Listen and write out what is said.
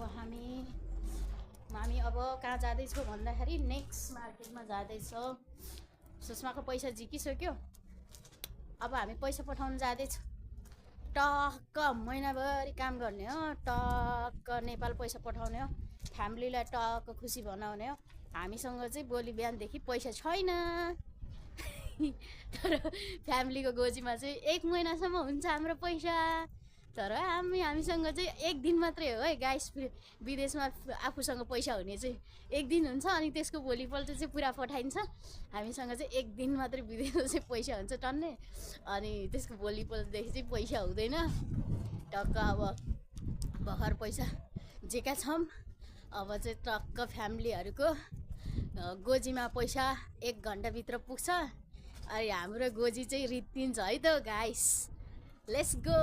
हामी अब कहाँ जाँदैछौँ भन्दाखेरि नेक्स्ट मार्केटमा जाँदैछौँ। सुषमाको पैसा झिकिसक्यो, अब हामी पैसा पठाउन जाँदैछौँ। टक्क महिनाभरि काम गर्ने हो, टक्क नेपाल पैसा पठाउने हो, फ्यामिलीलाई टक्क खुसी बनाउने हो। हामीसँग चाहिँ भोलि बिहानदेखि पैसा छैन। तर फ्यामिलीको गोजीमा चाहिँ 1 महिनासम्म हुन्छ हाम्रो पैसा। तर हामीसँग चाहिँ 1 दिन मात्रै हो है गाइस। विदेशमा आफूसँग पैसा हुने चाहिँ 1 दिन हुन्छ, अनि त्यसको भोलिपल्ट चाहिँ पुरा पठाइन्छ। हामीसँग चाहिँ 1 दिन मात्रै विदेशमा चाहिँ पैसा हुन्छ टन्ने, अनि त्यसको भोलिपल्टदेखि चाहिँ पैसा हुँदैन। टक्क अब भर्खर पैसा जेका छौँ, अब चाहिँ टक्क फ्यामिलीहरूको गोजीमा पैसा 1 घन्टाभित्र पुग्छ। अनि हाम्रो गोजी चाहिँ रित्तिन्छ है त गाइस। Let's go.